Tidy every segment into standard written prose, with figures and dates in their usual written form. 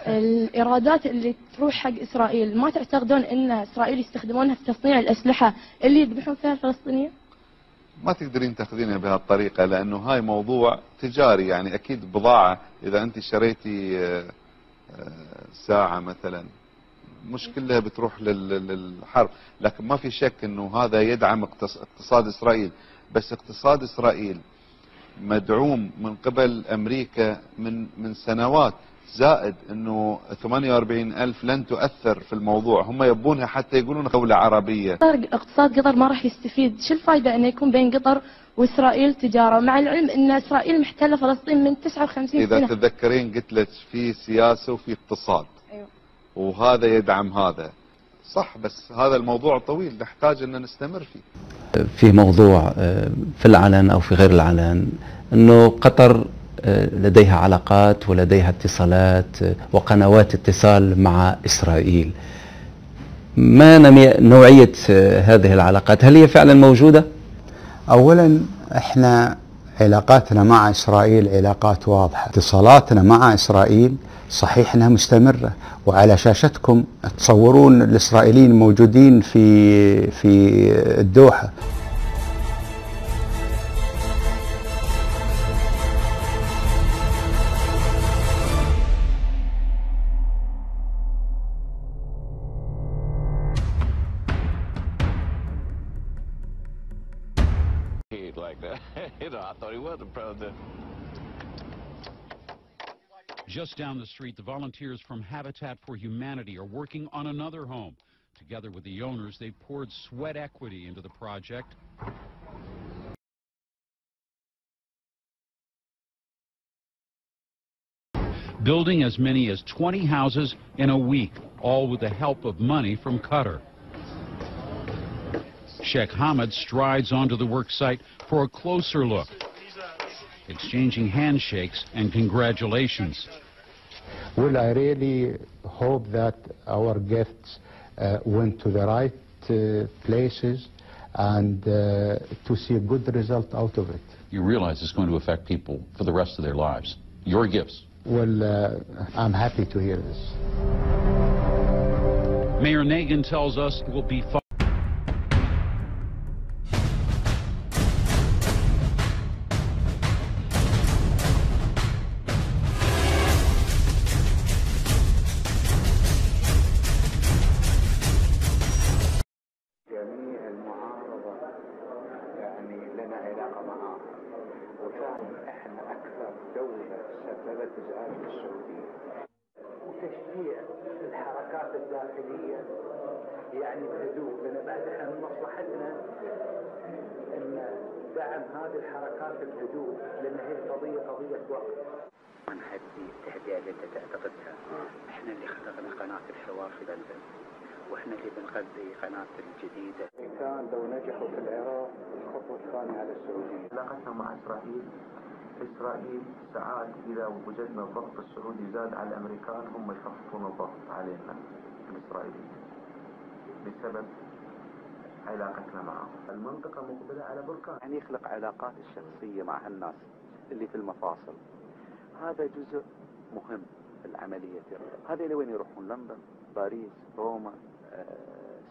الإيرادات اللي تروح حق إسرائيل ما تعتقدون أن إسرائيل يستخدمونها في تصنيع الأسلحة اللي يذبحون فيها الفلسطينيين؟ ما تقدرين تاخذينها بهالطريقة، لأنه هاي موضوع تجاري. يعني أكيد بضاعة، إذا أنت شريتي ساعة مثلا مش كلها بتروح للحرب، لكن ما في شك أنه هذا يدعم اقتصاد إسرائيل. بس اقتصاد إسرائيل مدعوم من قبل أمريكا من سنوات، زائد أنه 48,000 لن تؤثر في الموضوع. هم يبونها حتى يقولون دولة عربية. اقتصاد قطر ما راح يستفيد. شو الفائدة أن يكون بين قطر وإسرائيل تجارة، مع العلم أن إسرائيل محتلة فلسطين من 59 سنة؟ إذا تتذكرين قلت لك في سياسة وفي اقتصاد. أيوة. وهذا يدعم هذا، صح، بس هذا الموضوع طويل نحتاج أن نستمر فيه. في موضوع في العلن أو في غير العلن أنه قطر لديها علاقات ولديها اتصالات وقنوات اتصال مع إسرائيل. ما نوعية هذه العلاقات؟ هل هي فعلا موجودة؟ أولا احنا علاقاتنا مع إسرائيل علاقات واضحة. اتصالاتنا مع إسرائيل صحيح انها مستمرة، وعلى شاشتكم تصورون الإسرائيليين موجودين في الدوحة. Just down the street, the volunteers from Habitat for Humanity are working on another home. Together with the owners, they poured sweat equity into the project. Building as many as 20 houses in a week, all with the help of money from Qatar. Sheikh Hamad strides onto the work site for a closer look, exchanging handshakes and congratulations. Well, I really hope that our gifts went to the right places and to see a good result out of it. You realize it's going to affect people for the rest of their lives. Your gifts. Well, I'm happy to hear this. Mayor Nagin tells us it will be وتشجيع الحركات الداخلية يعني بهدوء، لأن بعد احنا من مصلحتنا ان دعم هذه الحركات بهدوء، لأن هي قضية وقت. عن هذه التهدئة اللي انت تعتقدها، احنا اللي خلقنا قناة الحوار في لندن، واحنا اللي بنغذي قناة الجديدة. كان لو نجحوا في العراق الخطوة الثانية على السعودية. علاقتنا مع إسرائيل ساعات إذا وجدنا الضغط السعودي زاد على الأمريكان، هم يخففون الضغط علينا الإسرائيليين بسبب علاقتنا معهم. المنطقة مقبلة على بركان، يعني يخلق علاقات الشخصية مع الناس اللي في المفاصل. هذا جزء مهم في العملية. هذا لوين يروحون؟ لندن، باريس، روما،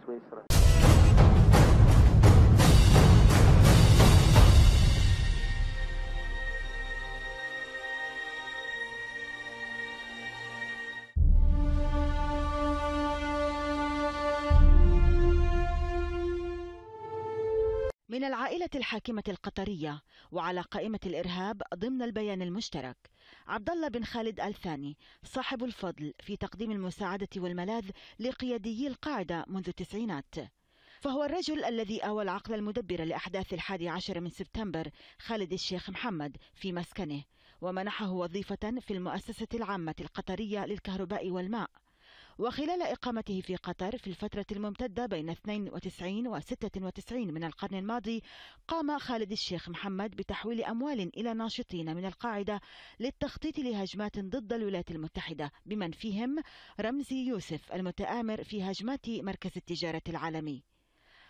سويسرا. من العائلة الحاكمة القطرية وعلى قائمة الإرهاب ضمن البيان المشترك عبد الله بن خالد آل ثاني، صاحب الفضل في تقديم المساعدة والملاذ لقياديي القاعدة منذ التسعينات، فهو الرجل الذي آوى العقل المدبر لأحداث 11 من سبتمبر خالد الشيخ محمد في مسكنه، ومنحه وظيفة في المؤسسة العامة القطرية للكهرباء والماء. وخلال إقامته في قطر في الفترة الممتدة بين 92 و 96 من القرن الماضي، قام خالد الشيخ محمد بتحويل أموال إلى ناشطين من القاعدة للتخطيط لهجمات ضد الولايات المتحدة، بمن فيهم رمزي يوسف المتآمر في هجمات مركز التجارة العالمي.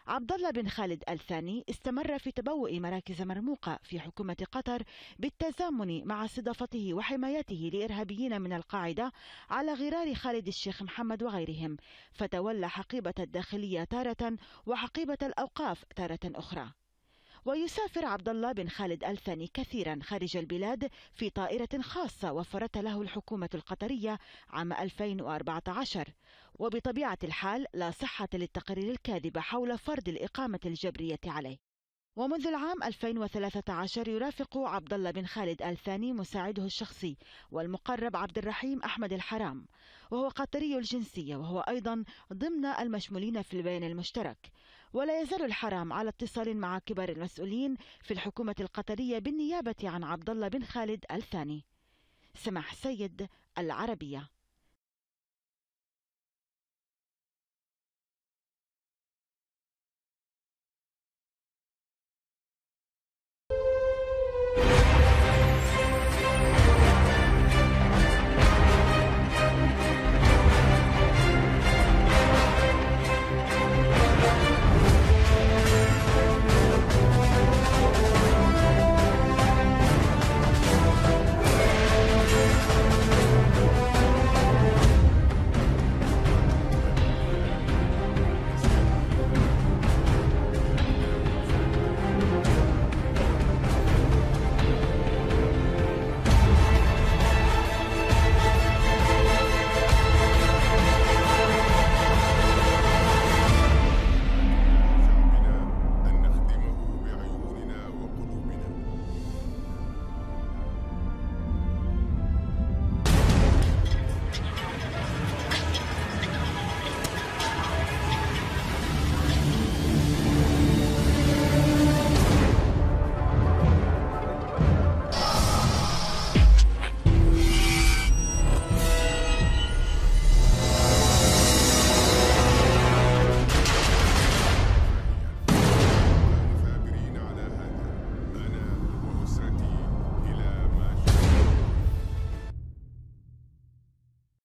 عبد الله بن خالد آل ثاني استمر في تبوء مراكز مرموقة في حكومة قطر بالتزامن مع استضافته وحمايته لإرهابيين من القاعدة على غرار خالد الشيخ محمد وغيرهم، فتولى حقيبة الداخلية تارة وحقيبة الأوقاف تارة أخرى. ويسافر عبد الله بن خالد آل ثاني كثيرا خارج البلاد في طائرة خاصة وفرتها له الحكومة القطرية عام 2014، وبطبيعة الحال لا صحة للتقارير الكاذبة حول فرض الإقامة الجبرية عليه. ومنذ العام 2013 يرافق عبد الله بن خالد آل ثاني مساعده الشخصي والمقرب عبد الرحيم أحمد الحرام، وهو قطري الجنسية، وهو أيضا ضمن المشمولين في البيان المشترك. ولا يزال الحرام على اتصال مع كبار المسؤولين في الحكومة القطرية بالنيابة عن عبد الله بن خالد آل ثاني. سماح سيد، العربية.